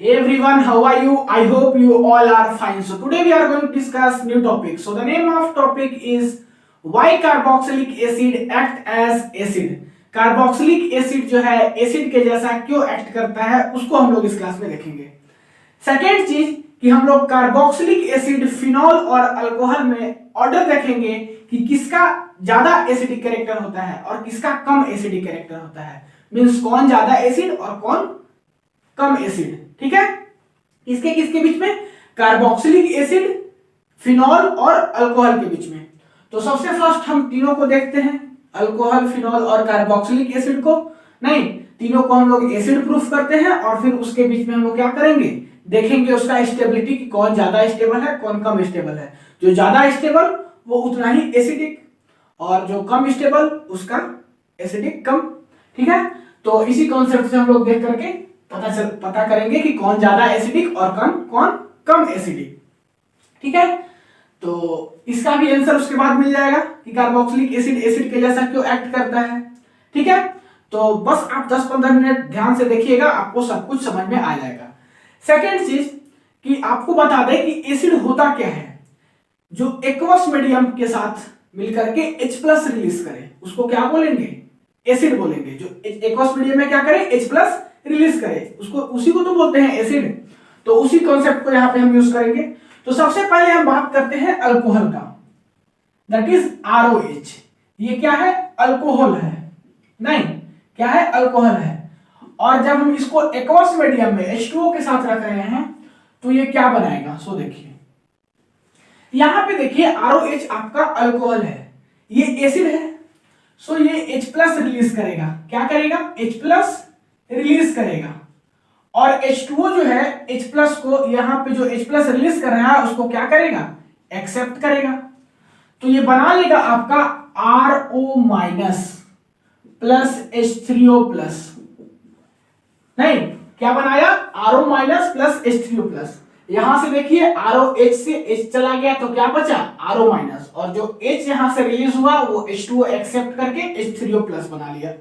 Everyone, how are you? I hope you all are fine. So today we are going to discuss new topic. So the name of topic is why carboxylic acid act as acid. Carboxylic acid जो है acid के जैसा क्यों act करता है उसको हम लोग इस क्लास में देखेंगे। सेकेंड चीज कि हम लोग कार्बोक्सिलिक एसिड, फिनॉल और अल्कोहल में ऑर्डर देखेंगे कि किसका ज्यादा एसिडिक कैरेक्टर होता है और किसका कम एसिडिक कैरेक्टर होता है। मींस कौन ज्यादा एसिड और कौन कम एसिड। ठीक है, इसके किसके बीच में? कार्बोक्सिलिक एसिड, फिनॉल और अल्कोहल के बीच में। तो सबसे फर्स्ट हम तीनों को देखते हैं, अल्कोहल, फिनॉल और कार्बोक्सिलिक एसिड को। नहीं, तीनों को हम लोग एसिड प्रूफ करते हैं और फिर उसके बीच में हम लोग क्या करेंगे, देखेंगे उसका स्टेबिलिटी कि कौन ज्यादा स्टेबल है कौन कम स्टेबल है। जो ज्यादा स्टेबल वो उतना ही एसिडिक और जो कम स्टेबल उसका एसिडिक कम। ठीक है, तो इसी कॉन्सेप्ट से हम लोग देख करके पता करेंगे कि कौन ज्यादा एसिडिक और कौन कम एसिडिक। ठीक है, तो इसका भी आंसर उसके बाद मिल जाएगा कि कार्बोक्सिलिक एसिड एसिड के जैसा क्यों एक्ट करता है। ठीक है, तो बस आप 10-15 मिनट ध्यान से देखिएगा, आपको सब कुछ समझ में आ जाएगा। सेकेंड चीज कि आपको बता दें कि एसिड होता क्या है। जो एक्वस मीडियम के साथ मिलकर के H+ रिलीज करे उसको क्या बोलेंगे? एसिड बोलेंगे। जो एक्वस मीडियम में क्या करे, H+ रिलीज करे उसको, उसी को तो बोलते हैं एसिड। तो उसी कॉन्सेप्ट को यहां पे हम यूज करेंगे। तो सबसे पहले हम बात करते हैं अल्कोहल का, दैट इज ROH। ये क्या है? अल्कोहल है। नहीं, क्या है? अल्कोहल है। और जब हम इसको एक्वस मीडियम में H2O के साथ रख रहे हैं तो ये क्या बनाएगा? सो देखिए, यहां पे देखिए ROH आपका अल्कोहल है, ये एसिड है। सो ये H+ रिलीज करेगा। क्या करेगा? H+ रिलीज करेगा। और H2O जो है H+ को, यहां पे जो H+ रिलीज कर रहा है उसको क्या करेगा? एक्सेप्ट करेगा। तो ये बना लेगा आपका RO- प्लस H3O+। नहीं, क्या बनाया? RO- plus H3O+। यहां से देखिए ROH से H चला गया तो क्या बचा? RO-, और जो H यहां से रिलीज हुआ वो H2O एक्सेप्ट करके H3O+ बना लिया।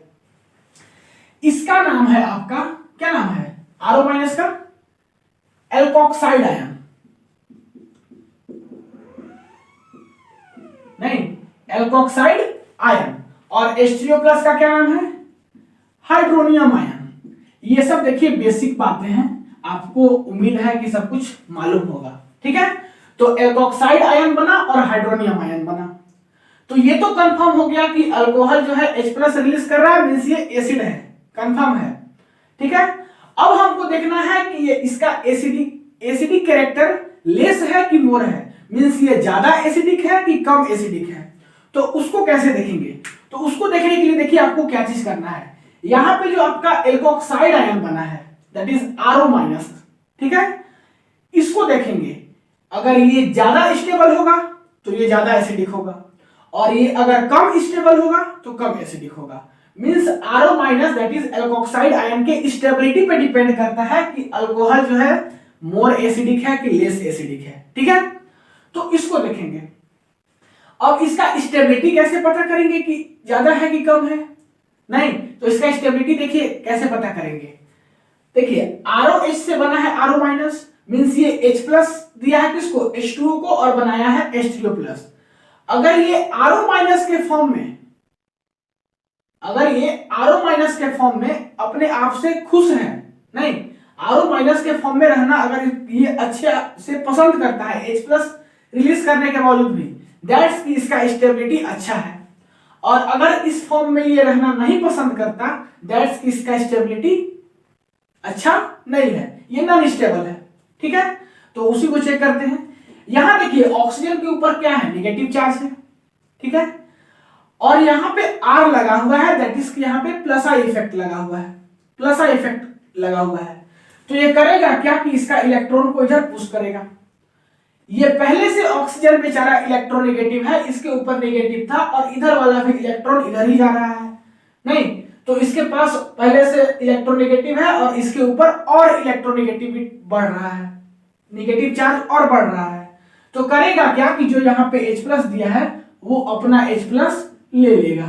इसका नाम है आपका, क्या नाम है RO- का? Alkoxide ion. नहीं, एल्कोक्साइड आयन। और H3O+ का क्या नाम है? Hydronium ion. ये सब देखिए बेसिक बातें हैं, आपको उम्मीद है कि सब कुछ मालूम होगा। ठीक है, तो एल्कोक्साइड आयन बना और हाइड्रोनियम आयन बना। तो ये तो कंफर्म हो गया कि अल्कोहल जो है H+ रिलीज कर रहा है, मींस ये एसिड है, कंफर्म है। ठीक है, अब हमको देखना है कि ये इसका एसिडिक कैरेक्टर लेस है कि मोर है, मींस ये ज्यादा एसिडिक है कि कम एसिडिक है। तो उसको कैसे देखेंगे? तो उसको देखने के लिए देखिए आपको क्या चीज करना है। यहां पे जो आपका एल्कोक्साइड आयन बना है दैट इज RO-। ठीक है, इसको देखेंगे, अगर ये ज्यादा स्टेबल होगा तो ये ज्यादा एसिडिक होगा, और ये अगर कम स्टेबल होगा तो कम एसिडिक होगा। Means RO- that is alkoxide ion के स्टेबिलिटी पे डिपेंड करता है कि अल्कोहल जो है मोर एसिडिक है कि लेस एसिडिक है। ठीक है, तो इसको देखेंगे। अब इसका स्टेबिलिटी कैसे पता करेंगे कि ज्यादा है कि कम है? नहीं, तो इसका स्टेबिलिटी देखिए कैसे पता करेंगे। देखिए ROH से बना है RO-, मींस ये H+ दिया है किसको? H2O को, और बनाया है H3O+। अगर ये RO- के फॉर्म में, के फॉर्म में अपने आप से खुश है, नहीं, RO- के फॉर्म में रहना अगर ये अच्छे से पसंद करता है H+ रिलीज करने के बावजूद भी, दैट्स कि इसका स्टेबिलिटी अच्छा है। और अगर इस फॉर्म में ये रहना नहीं पसंद करता, दैट्स कि इसका स्टेबिलिटी अच्छा नहीं है, ये नॉन स्टेबल है। ठीक है, तो उसी को चेक करते हैं। यहां देखिए ऑक्सीजन के ऊपर क्या है? नेगेटिव चार्ज है। ठीक है, और यहां पे R लगा हुआ है, दैट इज यहां पे +I इफेक्ट लगा हुआ है, +I इफेक्ट लगा हुआ है। तो ये करेगा क्या कि इसका इलेक्ट्रॉन को इधर पुश करेगा। ये पहले से ऑक्सीजन बेचारा इलेक्ट्रोनेगेटिव है, इसके ऊपर नेगेटिव था और इधर वाला भी इलेक्ट्रॉन इधर ही जा रहा है। नहीं, तो इसके पास पहले से इलेक्ट्रोनेगेटिव है और इसके ऊपर और इलेक्ट्रोनेगेटिव बढ़ रहा है, नेगेटिव चार्ज और बढ़ रहा है। तो करेगा क्या कि जो यहाँ पे H+ दिया है वो अपना H+ ले लेगा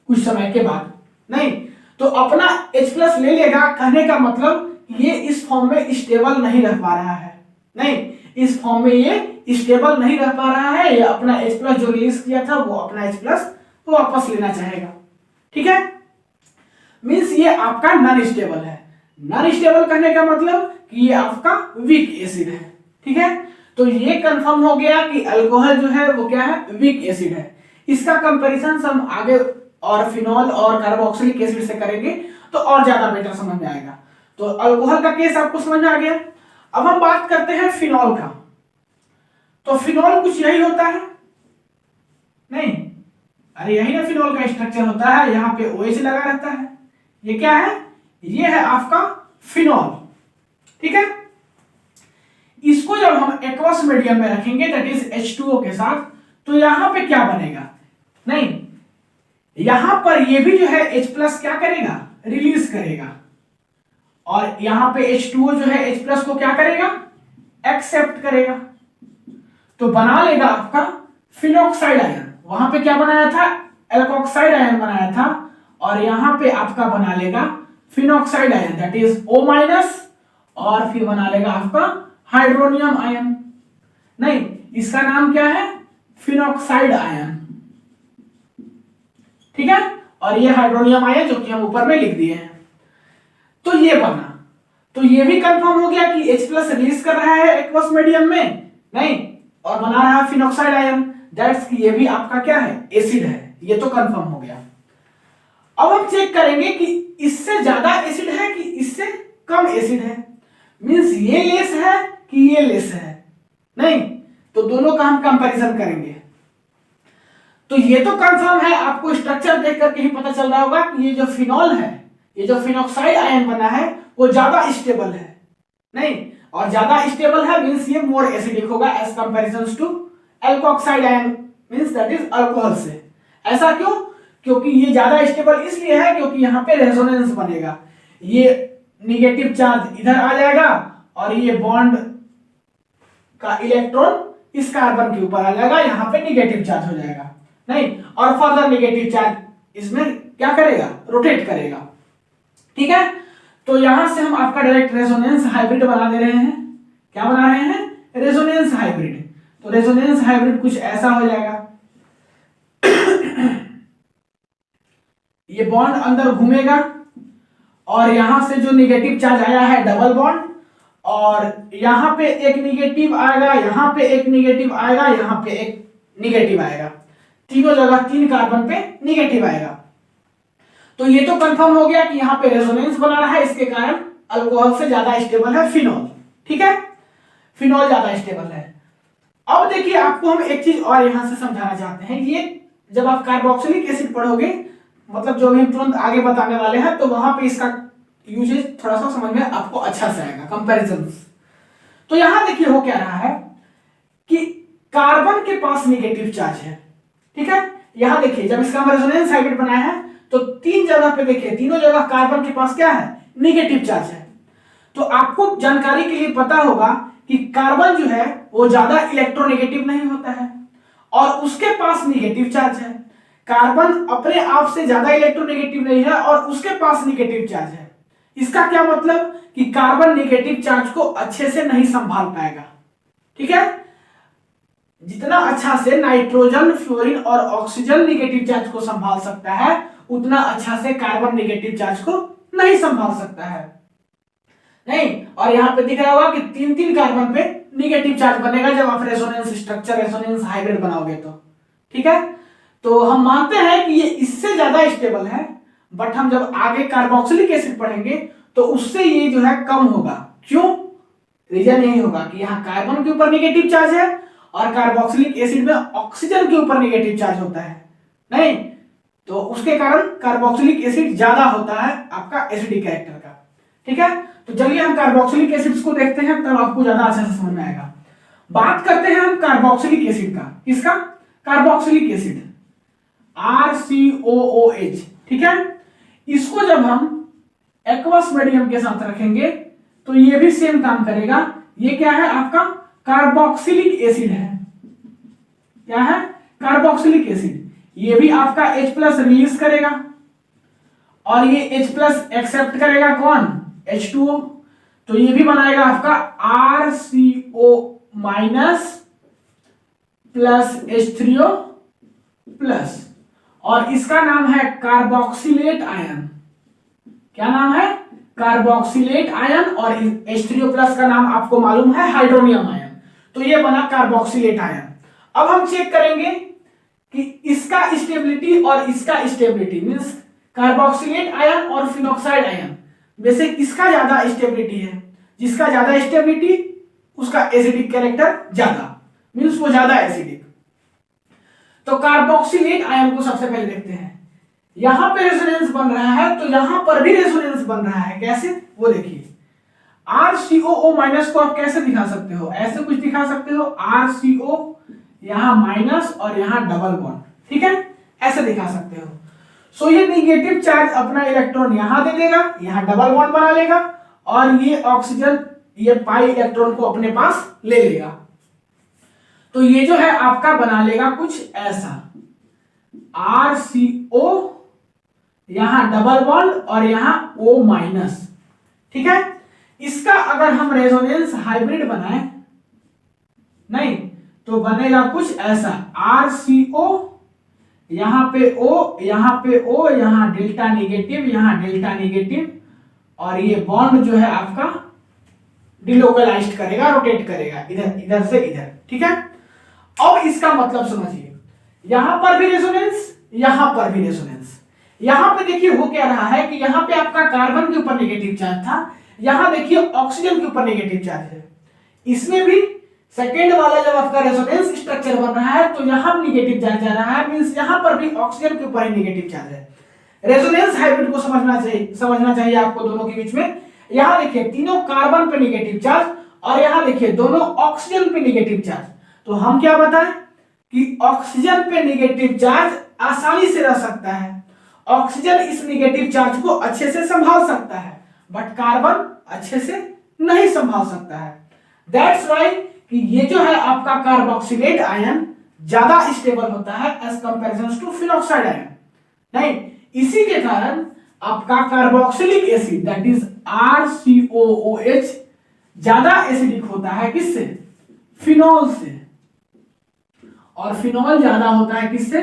कुछ समय के बाद। नहीं, तो अपना H+ ले लेगा, कहने का मतलब ये इस फॉर्म में स्टेबल नहीं रह पा रहा है, नहीं इस फॉर्म में ये स्टेबल नहीं रह पा रहा है, ये अपना H प्लस जो रिलीज किया था वो अपना H प्लस तो वापस लेना चाहेगा। ठीक है, मींस ये आपका नॉन स्टेबल है। नॉन स्टेबल कहने का मतलब कि ये आपका वीक एसिड है। ठीक है, तो ये कंफर्म हो गया कि अल्कोहल जो है वो क्या है, वीक एसिड है। इसका कंपैरिजन हम आगे और फिनॉल और कार्बोक्सिलिक एसिड से करेंगे तो और ज्यादा बेटर समझ में आएगा। तो अल्कोहल का केस आपको समझ में आ गया। अब हम बात करते हैं फिनॉल का। तो फिनॉल कुछ यही होता है, नहीं अरे यही ना फिनॉल का स्ट्रक्चर होता है, यहाँ पे OH लगा रहता है। ये क्या है, ये है आपका फिनॉल। ठीक है, इसको जब हम एक्वस मीडियम में रखेंगे दैट इज H2O के साथ, तो यहां पे क्या बनेगा, नहीं यहां पर ये भी जो है H प्लस क्या करेगा, रिलीज करेगा, और यहां पे H2O जो है H प्लस को क्या करेगा, एक्सेप्ट करेगा, तो बना लेगा आपका फिनॉक्साइड आयन। वहां पे क्या बनाया था, एल्कोक्साइड आयन बनाया था, और यहां पे आपका बना लेगा phenoxide ion that is O-, और फिर बना लेगा आपका हाइड्रोनियम आयन। नहीं इसका नाम क्या है, फिनॉक्साइड आयन। ठीक है, और ये हाइड्रोनियम आयन जो कि हम ऊपर में लिख दिए हैं। तो ये बना, तो ये भी कंफर्म हो गया कि H प्लस रिलीज कर रहा है एक्वस मीडियम में, नहीं और बना रहा है फिनॉक्साइड आयन, दैट्स ये भी आपका क्या है, एसिड है। ये तो कंफर्म हो गया। अब हम चेक करेंगे कि इससे ज्यादा एसिड है कि इससे कम एसिड है, मींस ये लेस है कि ये लेस है, नहीं तो दोनों का हम कंपैरिजन करेंगे। तो ये तो कंफर्म है, आपको स्ट्रक्चर देख करके ही पता चल रहा होगा कि ये जो फिनॉल है, ये जो फिनॉक्साइड आयन बना है वो ज्यादा स्टेबल है, नहीं और ज्यादा स्टेबल है मींस ये मोर एसिडिक होगा as comparison to alkoxide ion means that is alcohol से। ऐसा क्यों, क्योंकि ये ज्यादा स्टेबल इसलिए है क्योंकि यहाँ पे रेजोनेंस बनेगा, ये निगेटिव चार्ज इधर आ जाएगा और ये बॉन्ड का इलेक्ट्रॉन इस कार्बन के ऊपर आ जाएगा, यहाँ पे निगेटिव चार्ज हो जाएगा, नहीं और फर्दर निगेटिव चार्ज इसमें क्या करेगा, रोटेट करेगा। ठीक है, तो यहां से हम आपका डायरेक्ट रेजोनेंस हाइब्रिड बना दे रहे हैं। क्या बना रहे हैं, रेजोनेंस हाइब्रिड। तो रेजोनेंस हाइब्रिड कुछ ऐसा हो जाएगा ये बॉन्ड अंदर घूमेगा और यहां से जो निगेटिव चार्ज आया है डबल बॉन्ड, और यहां पे एक निगेटिव आएगा, यहां पे एक निगेटिव आएगा, यहां पे एक निगेटिव आएगा, तीनों जगह 3 कार्बन पे निगेटिव आएगा। तो ये तो कंफर्म हो गया कि यहाँ पे रेजोनेंस बना रहा है, इसके कारण अल्कोहल से ज्यादा स्टेबल है फिनॉल। ठीक है, फिनॉल ज्यादा स्टेबल है। अब देखिए आपको हम एक चीज और यहां से समझाना चाहते हैं, ये जब आप कार्बोक्सिलिक एसिड पढ़ोगे, मतलब जो भी हम तुरंत आगे बताने वाले हैं, तो वहां पे इसका यूजेज थोड़ा सा समझ में आपको अच्छा से आएगा, कंपैरिजन। तो यहां देखिए हो क्या रहा है कि कार्बन के पास निगेटिव चार्ज है। ठीक है, यहां देखिए जब इसका हम रेजोनेंस हाइब्रिड बनाया है तो 3 जगह पे देखिए, तीनों जगह कार्बन के पास क्या है, निगेटिव चार्ज है। तो आपको जानकारी के लिए पता होगा कि कार्बन जो है वो ज्यादा इलेक्ट्रोनेगेटिव नहीं होता है और उसके पास निगेटिव चार्ज है। कार्बन अपने आप से ज्यादा इलेक्ट्रोनेगेटिव नहीं है और उसके पास निगेटिव चार्ज है। इसका क्या मतलब कि कार्बन निगेटिव चार्ज को अच्छे से नहीं संभाल पाएगा। ठीक है, जितना अच्छा से नाइट्रोजन, फ्लोरीन और ऑक्सीजन निगेटिव चार्ज को संभाल सकता है, उतना अच्छा से कार्बन निगेटिव चार्ज को नहीं संभाल सकता है, नहीं। और यहां पे दिख रहा होगा कि 3-3 कार्बन पे निगेटिव चार्ज बनेगा जब आप रेजोनेंस स्ट्रक्चर, रेजोनेंस हाइब्रिड बनाओगे तो। ठीक है, तो हम मानते हैं कि ये इससे ज्यादा स्टेबल है, बट हम जब आगे कार्बोक्सिलिक एसिड पढ़ेंगे तो उससे ये जो है कम होगा। क्यों, रीजन यही होगा कि यहाँ कार्बन के ऊपर निगेटिव चार्ज है और कार्बोक्सिलिक एसिड में ऑक्सीजन के ऊपर निगेटिव चार्ज होता है, नहीं तो उसके कारण कार्बोक्सिलिक एसिड ज्यादा होता है आपका एसिडिक कैरेक्टर का। ठीक है, तो चलिए हम कार्बोक्सिलिक एसिड्स को देखते हैं, तब आपको ज्यादा अच्छे से समझ में आएगा। बात करते हैं हम कार्बोक्सिलिक एसिड का, किसका, कार्बोक्सिलिक एसिड RCOOH। ठीक है, इसको जब हम एक्वस मीडियम के साथ रखेंगे तो ये भी सेम काम करेगा। ये क्या है, आपका कार्बोक्सिलिक एसिड है। क्या है, कार्बोक्सिलिक एसिड। ये भी आपका H प्लस रिलीज करेगा और ये H प्लस एक्सेप्ट करेगा कौन, H2O। तो ये भी बनाएगा आपका RCO minus plus H3O plus, और इसका नाम है कार्बोक्सिलेट आयन। क्या नाम है? Carboxylate ion. और H3O प्लस का नाम आपको मालूम है हाइड्रोनियम आयन। तो ये बना कार्बोक्सिलेट आयन। अब हम चेक करेंगे कि इसका स्टेबिलिटी और इसका स्टेबिलिटी, मींस कार्बोक्सिलेट आयन और फिनोक्साइड आयन में से किसका ज्यादा स्टेबिलिटी है। जिसका ज्यादा स्टेबिलिटी उसका एसिडिक कैरेक्टर ज्यादा, मींस वो ज्यादा एसिडिक। तो कार्बोक्सिलेट आयन को सबसे पहले देखते हैं। यहां पे रेजोनेंस बन रहा है, तो यहां पर भी रेजोनेंस बन रहा है। कैसे? वो देखिए, RCOO माइनस को आप कैसे दिखा सकते हो? ऐसे कुछ दिखा सकते हो, RCO यहां माइनस और यहां डबल बॉन्ड, ठीक है, ऐसे दिखा सकते हो। सो ये निगेटिव चार्ज अपना इलेक्ट्रॉन यहां दे देगा, यहां डबल बॉन्ड बना लेगा, और ये ऑक्सीजन ये पाई इलेक्ट्रॉन को अपने पास ले लेगा। तो ये जो है आपका बना लेगा कुछ ऐसा, RCO यहां डबल बॉन्ड और यहां O माइनस, ठीक है। इसका अगर हम रेजोनेंस हाइब्रिड बनाए नहीं, तो बनेगा कुछ ऐसा, RCO यहां पे O, यहां पे O, यहां डेल्टा नेगेटिव, यहां डेल्टा नेगेटिव, और ये बॉन्ड जो है आपका डिलोकलाइज्ड करेगा, रोटेट करेगा इधर इधर से इधर, ठीक है। अब इसका मतलब समझिए, यहां पर भी रेजोनेंस, यहां पर भी रेजोनेंस। यहां पे देखिए हो क्या रहा है कि यहां पे आपका कार्बन के ऊपर नेगेटिव चार्ज था, यहां देखिए ऑक्सीजन के ऊपर नेगेटिव चार्ज है। इसमें भी सेकेंड वाला जब आपका रेजोनेंस स्ट्रक्चर बन रहा है, तो यहां नेगेटिव चार्ज जा रहा है, मींस यहां पर भी ऑक्सीजन के ऊपर ही नेगेटिव चार्ज है। रेजोनेंस हाइब्रिड को समझना चाहिए आपको दोनों के बीच में। यहां देखिए तीनों कार्बन पे नेगेटिव चार्ज, और यहां देखिए दोनों ऑक्सीजन पे नेगेटिव चार्ज। तो हम क्या बताएं कि ऑक्सीजन पे नेगेटिव चार्ज आसानी से रह सकता है, ऑक्सीजन इस नेगेटिव चार्ज को अच्छे से संभाल सकता है, बट कार्बन अच्छे से नहीं संभाल सकता है। दैट्स व्हाई कि ये जो है आपका कार्बोक्सिलेट आयन ज्यादा स्टेबल होता है as comparison to phenoxide ion. नहीं, इसी के कारण आपका carboxylic acid that is RCOOH ज्यादा एसिडिक होता है किससे? फिनॉल से। और फिनॉल ज्यादा होता है किससे?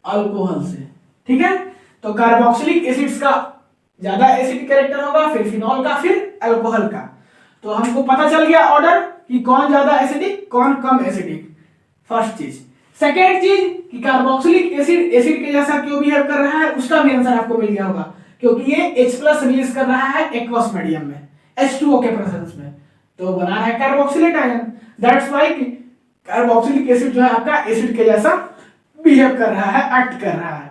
अल्कोहल से, ठीक है। तो कार्बोक्सिलिक एसिड्स का ज्यादा एसिडिक कैरेक्टर होगा, फिर फिनॉल का, फिर अल्कोहल का। तो हमको पता चल गया ऑर्डर कि कौन ज्यादा एसिडिक कौन कम एसिडिक, फर्स्ट चीज। सेकेंड चीज कि कार्बोक्सिलिक एसिड एसिड के जैसा क्यों बिहेव कर रहा है, उसका भी आंसर आपको मिल गया होगा, क्योंकि ये H+ रिलीज कर रहा है एक्वस मीडियम में, H2O के प्रेजेंस में, तो बना है कार्बोक्सिलेट आयन। दैट्स व्हाई कि कार्बोक्सिलिक एसिड जो है आपका एसिड के जैसा बिहेव कर रहा है, एक्ट कर रहा है।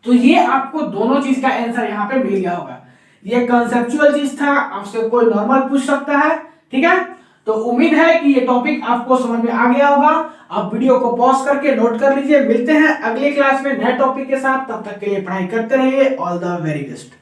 तो ये आपको दोनों चीज का आंसर यहाँ पे मिल गया होगा। ये कंसेप्चुअल चीज था, आपसे कोई नॉर्मल पूछ सकता है, ठीक है। तो उम्मीद है कि ये टॉपिक आपको समझ में आ गया होगा। आप वीडियो को पॉज करके नोट कर लीजिए। मिलते हैं अगले क्लास में नए टॉपिक के साथ, तब तक के लिए पढ़ाई करते रहिए। All the very best.